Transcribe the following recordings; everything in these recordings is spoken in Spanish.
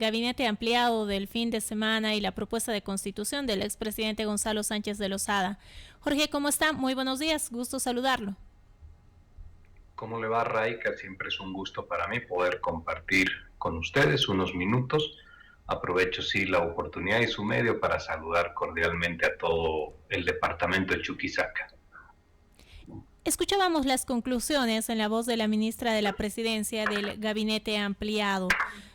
gabinete ampliado del fin de semana y la propuesta de constitución del expresidente Gonzalo Sánchez de Lozada. Jorge, ¿cómo está? Muy buenos días, gusto saludarlo. ¿Cómo le va, Raika? Siempre es un gusto para mí poder compartir con ustedes unos minutos. Aprovecho, sí, la oportunidad y su medio para saludar cordialmente a todo el departamento de Chuquisaca. Escuchábamos las conclusiones en la voz de la ministra de la Presidencia del Gabinete Ampliado.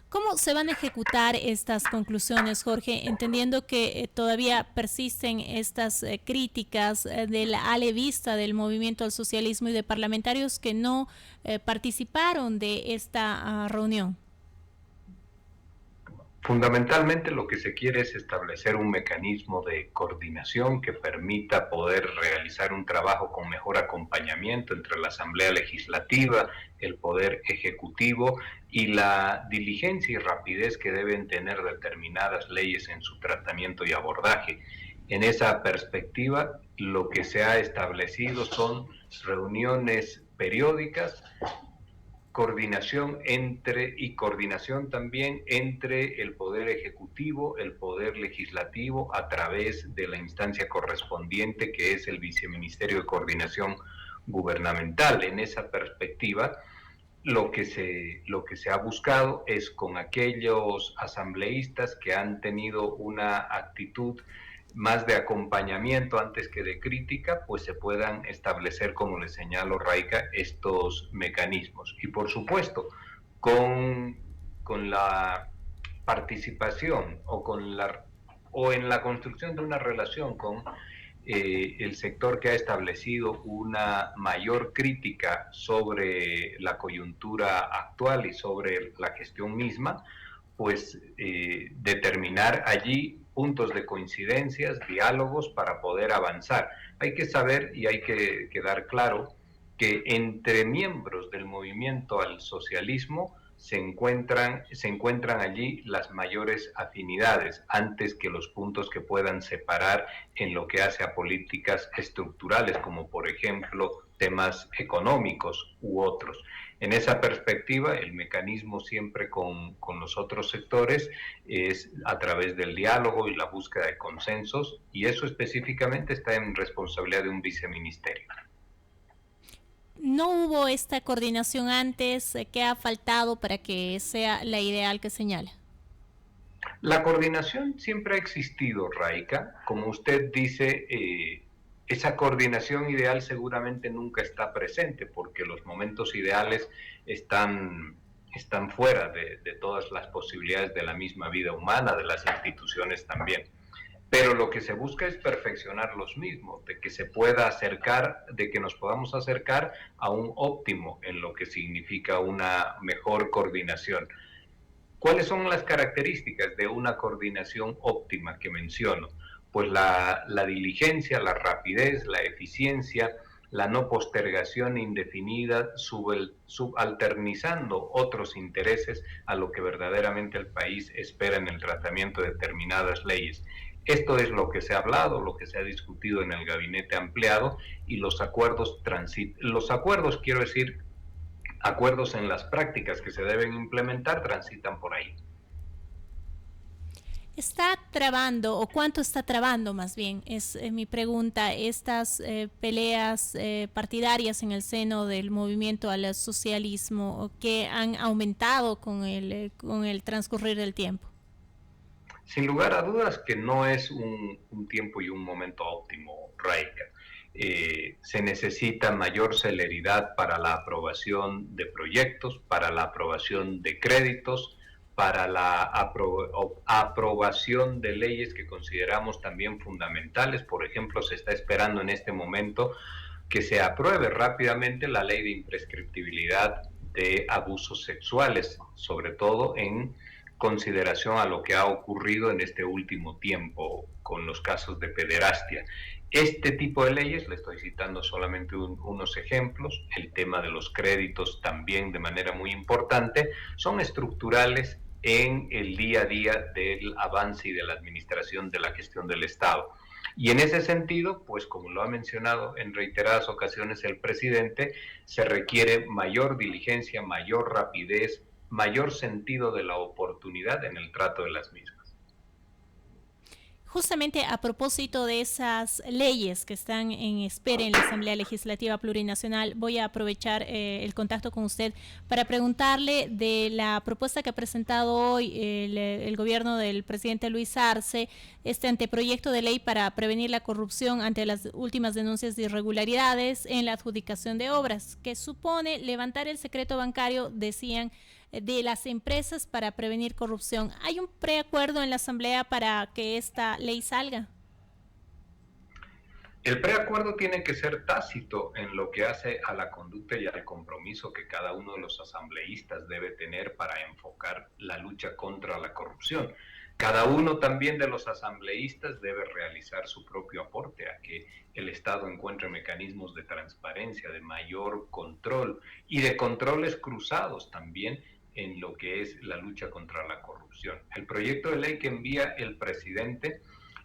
¿Cómo se van a ejecutar estas conclusiones, Jorge, entendiendo que todavía persisten estas críticas de la alevista del movimiento al socialismo y de parlamentarios que no participaron de esta reunión? Fundamentalmente lo que se quiere es establecer un mecanismo de coordinación que permita poder realizar un trabajo con mejor acompañamiento entre la Asamblea Legislativa, el Poder Ejecutivo y la diligencia y rapidez que deben tener determinadas leyes en su tratamiento y abordaje. En esa perspectiva, lo que se ha establecido son reuniones periódicas, coordinación también entre el Poder Ejecutivo, el Poder Legislativo, a través de la instancia correspondiente que es el Viceministerio de Coordinación Gubernamental. En esa perspectiva, lo que se ha buscado es con aquellos asambleístas que han tenido una actitud más de acompañamiento antes que de crítica, pues se puedan establecer, como les señalo, Raika, estos mecanismos. Y por supuesto, con la participación o en la construcción de una relación con el sector que ha establecido una mayor crítica sobre la coyuntura actual y sobre la gestión misma, pues determinar allí puntos de coincidencias, diálogos para poder avanzar. Hay que saber y hay que quedar claro que entre miembros del movimiento al socialismo se encuentran allí las mayores afinidades antes que los puntos que puedan separar en lo que hace a políticas estructurales, como por ejemplo temas económicos u otros. En esa perspectiva, el mecanismo siempre con los otros sectores es a través del diálogo y la búsqueda de consensos, y eso específicamente está en responsabilidad de un viceministerio. ¿No hubo esta coordinación antes? ¿Qué ha faltado para que sea la ideal que señala? La coordinación siempre ha existido, Raika. Como usted dice, esa coordinación ideal seguramente nunca está presente porque los momentos ideales están fuera de todas las posibilidades de la misma vida humana, de las instituciones también. Pero lo que se busca es perfeccionar los mismos, de que se pueda acercar, de que nos podamos acercar a un óptimo en lo que significa una mejor coordinación. ¿Cuáles son las características de una coordinación óptima que menciono? Pues la diligencia, la rapidez, la eficiencia, la no postergación indefinida, subalternizando otros intereses a lo que verdaderamente el país espera en el tratamiento de determinadas leyes. Esto es lo que se ha hablado, lo que se ha discutido en el gabinete ampliado, y los acuerdos quiero decir, acuerdos en las prácticas que se deben implementar transitan por ahí. ¿Está trabando, o cuánto está trabando más bien, es mi pregunta, estas peleas partidarias en el seno del movimiento al socialismo que han aumentado con el transcurrir del tiempo? Sin lugar a dudas que no es un tiempo y un momento óptimo, Raika. Se necesita mayor celeridad para la aprobación de proyectos, para la aprobación de créditos, para la aprobación de leyes que consideramos también fundamentales. Por ejemplo, se está esperando en este momento que se apruebe rápidamente la ley de imprescriptibilidad de abusos sexuales, sobre todo en consideración a lo que ha ocurrido en este último tiempo con los casos de pederastia. Este tipo de leyes, le estoy citando solamente unos ejemplos, el tema de los créditos también de manera muy importante, son estructurales en el día a día del avance y de la administración de la gestión del Estado. Y en ese sentido, pues como lo ha mencionado en reiteradas ocasiones el presidente, se requiere mayor diligencia, mayor rapidez, mayor sentido de la oportunidad en el trato de las mismas. Justamente a propósito de esas leyes que están en espera en la Asamblea Legislativa Plurinacional, voy a aprovechar el contacto con usted para preguntarle de la propuesta que ha presentado hoy el gobierno del presidente Luis Arce, este anteproyecto de ley para prevenir la corrupción ante las últimas denuncias de irregularidades en la adjudicación de obras, que supone levantar el secreto bancario, decían, de las empresas para prevenir corrupción. ¿Hay un preacuerdo en la Asamblea para que esta ley salga? El preacuerdo tiene que ser tácito en lo que hace a la conducta y al compromiso que cada uno de los asambleístas debe tener para enfocar la lucha contra la corrupción. Cada uno también de los asambleístas debe realizar su propio aporte a que el Estado encuentre mecanismos de transparencia, de mayor control y de controles cruzados también en lo que es la lucha contra la corrupción. El proyecto de ley que envía el presidente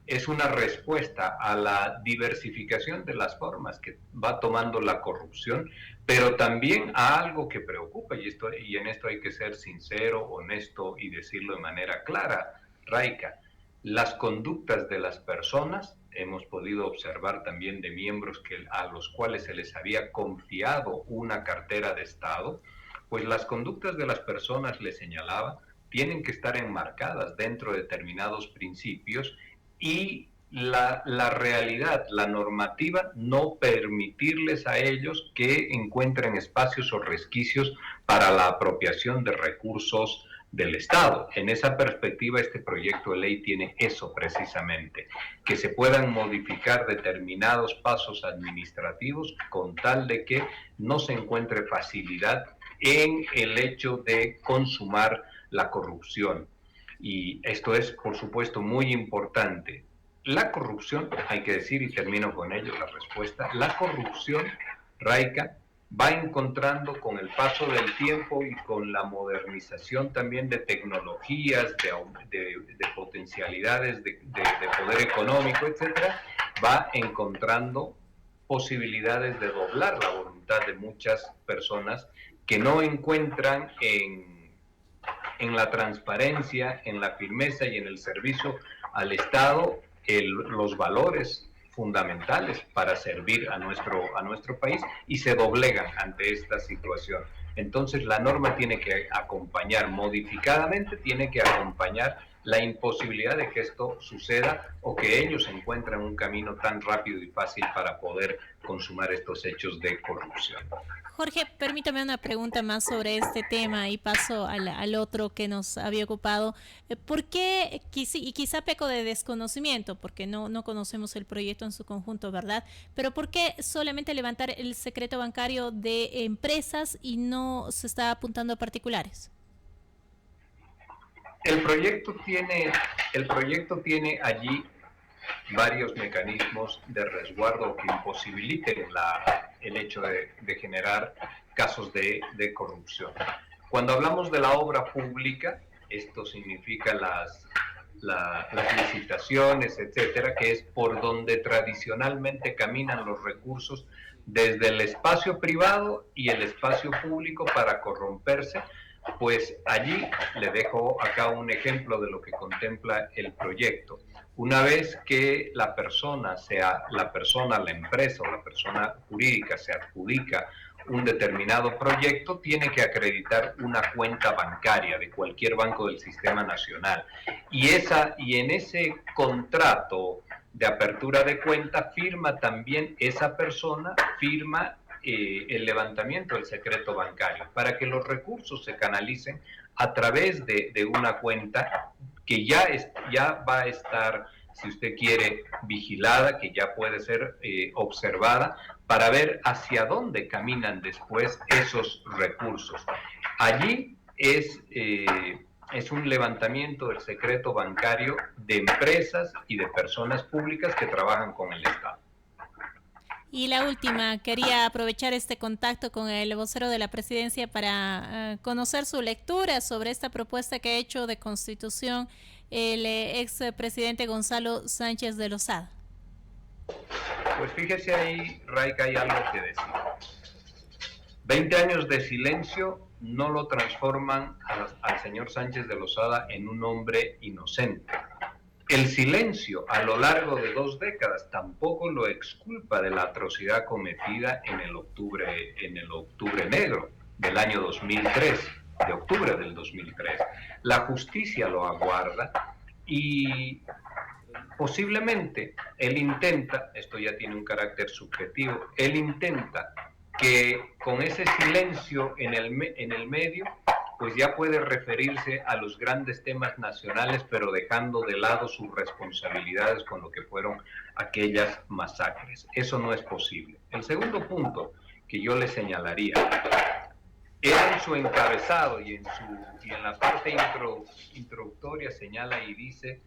es una respuesta a la diversificación de las formas que va tomando la corrupción, pero también a algo que preocupa, y en esto hay que ser sincero, honesto y decirlo de manera clara, Raica. Las conductas de las personas, hemos podido observar también de miembros a los cuales se les había confiado una cartera de Estado, pues las conductas de las personas, les señalaba, tienen que estar enmarcadas dentro de determinados principios y la realidad, la normativa, no permitirles a ellos que encuentren espacios o resquicios para la apropiación de recursos del Estado. En esa perspectiva, este proyecto de ley tiene eso precisamente, que se puedan modificar determinados pasos administrativos con tal de que no se encuentre facilidad en el hecho de consumar la corrupción. Y esto es, por supuesto, muy importante. La corrupción, hay que decir, y termino con ello la respuesta, la corrupción, Raica, va encontrando con el paso del tiempo y con la modernización también de tecnologías, de potencialidades de poder económico, etcétera, va encontrando posibilidades de doblar la voluntad de muchas personas que no encuentran en la transparencia, en la firmeza y en el servicio al Estado los valores fundamentales para servir a nuestro país, y se doblegan ante esta situación. Entonces la norma tiene que acompañar, modificadamente tiene que acompañar la imposibilidad de que esto suceda o que ellos encuentren un camino tan rápido y fácil para poder consumar estos hechos de corrupción. Jorge, permítame una pregunta más sobre este tema y paso al otro que nos había ocupado. ¿Por qué, y quizá peco de desconocimiento, porque no conocemos el proyecto en su conjunto, ¿verdad? Pero ¿por qué solamente levantar el secreto bancario de empresas y no se está apuntando a particulares? El proyecto tiene allí varios mecanismos de resguardo que imposibiliten el hecho de generar casos de corrupción. Cuando hablamos de la obra pública, esto significa las licitaciones, etcétera, que es por donde tradicionalmente caminan los recursos desde el espacio privado y el espacio público para corromperse. Pues allí le dejo acá un ejemplo de lo que contempla el proyecto. Una vez que la empresa o la persona jurídica se adjudica un determinado proyecto, tiene que acreditar una cuenta bancaria de cualquier banco del sistema nacional. Y en ese contrato de apertura de cuenta firma también esa persona, el levantamiento del secreto bancario, para que los recursos se canalicen a través de una cuenta que ya va a estar, si usted quiere, vigilada, que ya puede ser observada, para ver hacia dónde caminan después esos recursos. Allí es un levantamiento del secreto bancario de empresas y de personas públicas que trabajan con el Estado. Y la última, quería aprovechar este contacto con el vocero de la presidencia para conocer su lectura sobre esta propuesta que ha hecho de constitución el expresidente Gonzalo Sánchez de Lozada. Pues fíjese ahí, Raica, hay algo que decir. 20 años de silencio no lo transforman al señor Sánchez de Lozada en un hombre inocente. El silencio a lo largo de 2 décadas tampoco lo exculpa de la atrocidad cometida en el octubre negro del año 2003, de octubre del 2003. La justicia lo aguarda y posiblemente él intenta, esto ya tiene un carácter subjetivo, él intenta que con ese silencio en el medio, pues ya puede referirse a los grandes temas nacionales, pero dejando de lado sus responsabilidades con lo que fueron aquellas masacres. Eso no es posible. El segundo punto que yo le señalaría era en su encabezado y en la parte introductoria señala y dice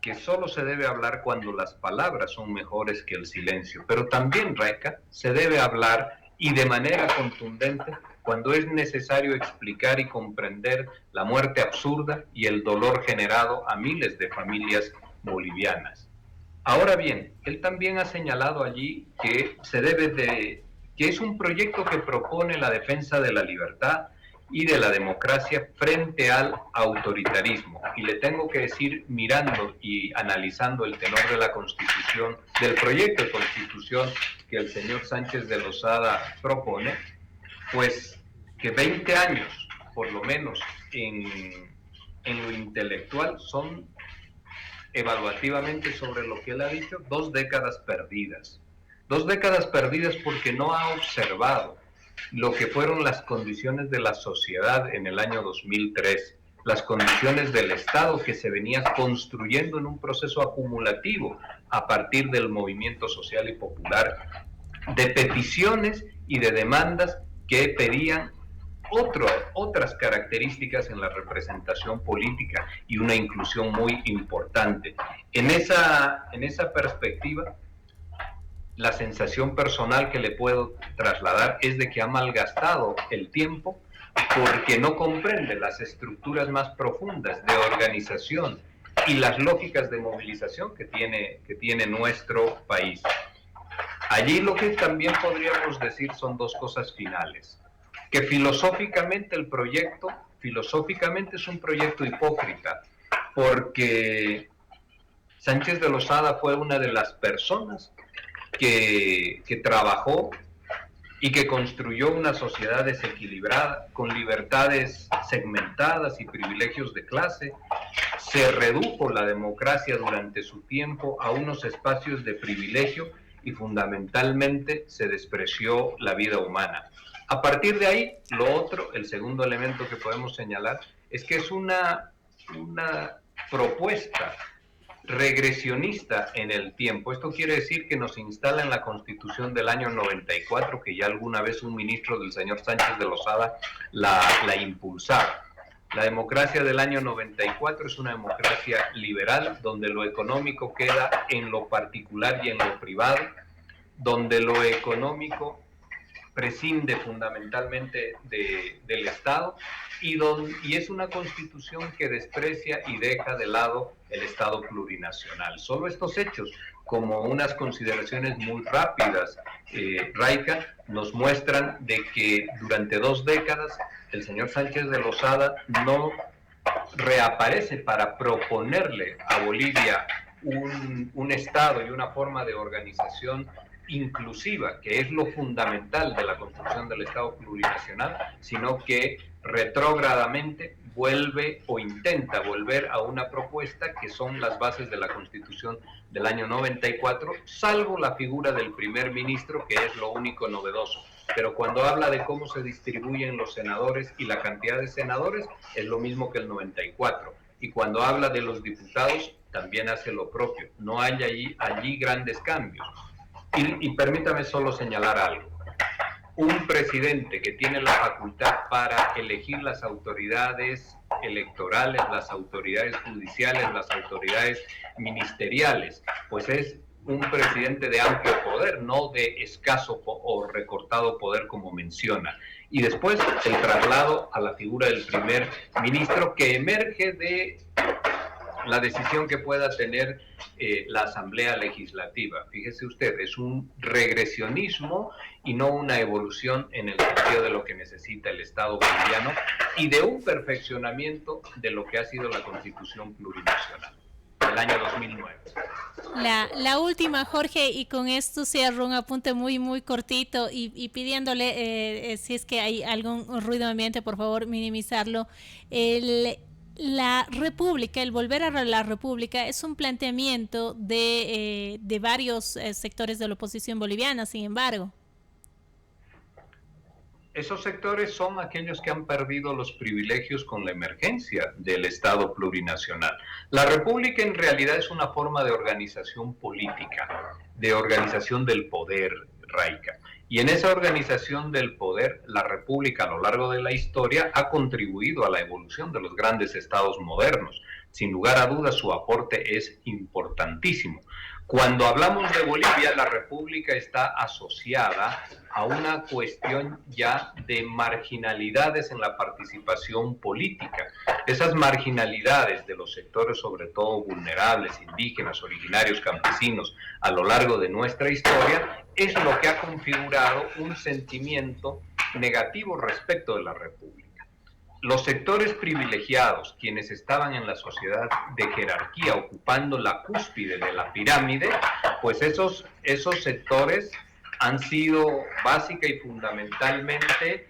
que solo se debe hablar cuando las palabras son mejores que el silencio, pero también, Raica, se debe hablar y de manera contundente cuando es necesario explicar y comprender la muerte absurda y el dolor generado a miles de familias bolivianas. Ahora bien, él también ha señalado allí que que es un proyecto que propone la defensa de la libertad y de la democracia frente al autoritarismo. Y le tengo que decir, mirando y analizando el tenor de la Constitución, del proyecto de Constitución que el señor Sánchez de Lozada propone, pues que 20 años, por lo menos en lo intelectual, son evaluativamente sobre lo que él ha dicho, 2 décadas perdidas. 2 décadas perdidas porque no ha observado lo que fueron las condiciones de la sociedad en el año 2003, las condiciones del Estado que se venía construyendo en un proceso acumulativo a partir del movimiento social y popular, de peticiones y de demandas que pedían otras características en la representación política y una inclusión muy importante. En esa perspectiva, la sensación personal que le puedo trasladar es de que ha malgastado el tiempo porque no comprende las estructuras más profundas de organización y las lógicas de movilización que tiene nuestro país. Allí lo que también podríamos decir son 2 cosas finales. Que filosóficamente es un proyecto hipócrita, porque Sánchez de Lozada fue una de las personas que trabajó y que construyó una sociedad desequilibrada, con libertades segmentadas y privilegios de clase. Se redujo la democracia durante su tiempo a unos espacios de privilegio y fundamentalmente se despreció la vida humana. A partir de ahí, el segundo elemento que podemos señalar es que es una propuesta regresionista en el tiempo. Esto quiere decir que nos instala en la Constitución del año 94, que ya alguna vez un ministro del señor Sánchez de Lozada la impulsaba. La democracia del año 94 es una democracia liberal, donde lo económico queda en lo particular y en lo privado, donde lo económico prescinde fundamentalmente del Estado y es una constitución que desprecia y deja de lado el Estado plurinacional. Solo estos hechos, como unas consideraciones muy rápidas, Raica, nos muestran de que durante 2 décadas el señor Sánchez de Lozada no reaparece para proponerle a Bolivia un Estado y una forma de organización inclusiva, que es lo fundamental de la construcción del Estado plurinacional, sino que retrógradamente vuelve o intenta volver a una propuesta que son las bases de la Constitución del año 94, salvo la figura del primer ministro, que es lo único novedoso. Pero cuando habla de cómo se distribuyen los senadores y la cantidad de senadores, es lo mismo que el 94. Y cuando habla de los diputados, también hace lo propio. No hay allí grandes cambios. Y permítame solo señalar algo. Un presidente que tiene la facultad para elegir las autoridades electorales, las autoridades judiciales, las autoridades ministeriales, pues es un presidente de amplio poder, no de escaso o recortado poder como menciona. Y después el traslado a la figura del primer ministro, que emerge de la decisión que pueda tener la Asamblea Legislativa. Fíjese usted, es un regresionismo y no una evolución en el sentido de lo que necesita el Estado boliviano y de un perfeccionamiento de lo que ha sido la Constitución plurinacional del año 2009. La última, Jorge, y con esto cierro un apunte muy cortito y pidiéndole, si es que hay algún ruido ambiente, por favor, minimizarlo. La república, el volver a la república es un planteamiento de varios sectores de la oposición boliviana, sin embargo. Esos sectores son aquellos que han perdido los privilegios con la emergencia del Estado plurinacional. La República en realidad es una forma de organización política, de organización del poder, Raica. Y en esa organización del poder, la República a lo largo de la historia ha contribuido a la evolución de los grandes estados modernos. Sin lugar a dudas, su aporte es importantísimo. Cuando hablamos de Bolivia, la República está asociada a una cuestión ya de marginalidades en la participación política. Esas marginalidades de los sectores, sobre todo vulnerables, indígenas, originarios, campesinos, a lo largo de nuestra historia, es lo que ha configurado un sentimiento negativo respecto de la República. Los sectores privilegiados, quienes estaban en la sociedad de jerarquía ocupando la cúspide de la pirámide, pues esos sectores han sido básica y fundamentalmente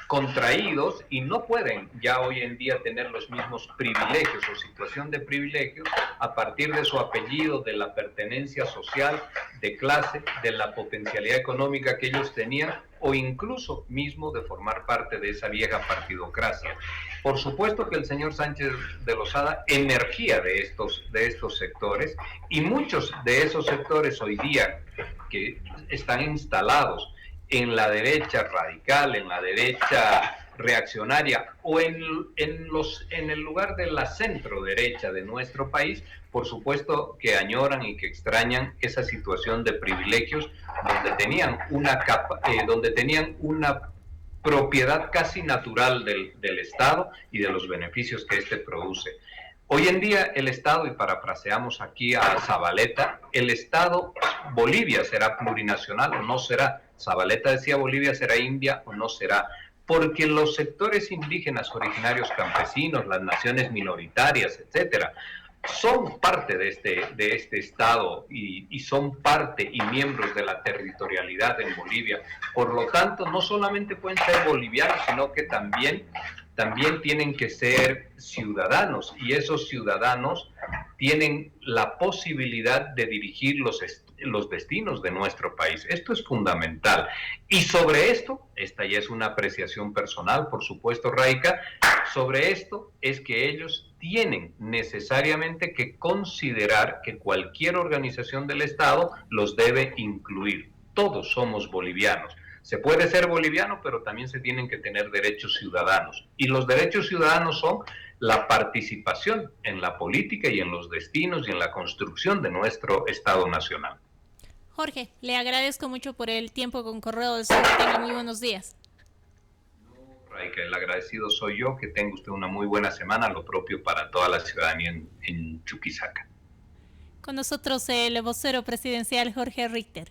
contraídos y no pueden ya hoy en día tener los mismos privilegios o situación de privilegios a partir de su apellido, de la pertenencia social, de clase, de la potencialidad económica que ellos tenían o incluso mismo de formar parte de esa vieja partidocracia. Por supuesto que el señor Sánchez de Lozada emergía de estos sectores y muchos de esos sectores hoy día que están instalados en la derecha radical, en la derecha reaccionaria o en el lugar de la centro derecha de nuestro país, por supuesto que añoran y que extrañan esa situación de privilegios donde tenían una propiedad casi natural del Estado y de los beneficios que éste produce. Hoy en día el Estado, y parafraseamos aquí a Zabaleta, el Estado, Bolivia será plurinacional o no será. Zabaleta decía Bolivia será India o no será, porque los sectores indígenas, originarios, campesinos, las naciones minoritarias, etcétera, son parte de este Estado y son parte y miembros de la territorialidad en Bolivia. Por lo tanto, no solamente pueden ser bolivianos, sino que también tienen que ser ciudadanos, y esos ciudadanos tienen la posibilidad de dirigir los destinos de nuestro país. Esto es fundamental. Y sobre esto, esta ya es una apreciación personal, por supuesto, Raica, sobre esto es que ellos tienen necesariamente que considerar que cualquier organización del Estado los debe incluir. Todos somos bolivianos. Se puede ser boliviano, pero también se tienen que tener derechos ciudadanos. Y los derechos ciudadanos son la participación en la política y en los destinos y en la construcción de nuestro Estado nacional. Jorge, le agradezco mucho por el tiempo con Correo del Sur. Que tenga muy buenos días. Raica, el agradecido soy yo. Que tenga usted una muy buena semana, lo propio para toda la ciudadanía en Chuquisaca. Con nosotros el vocero presidencial Jorge Richter.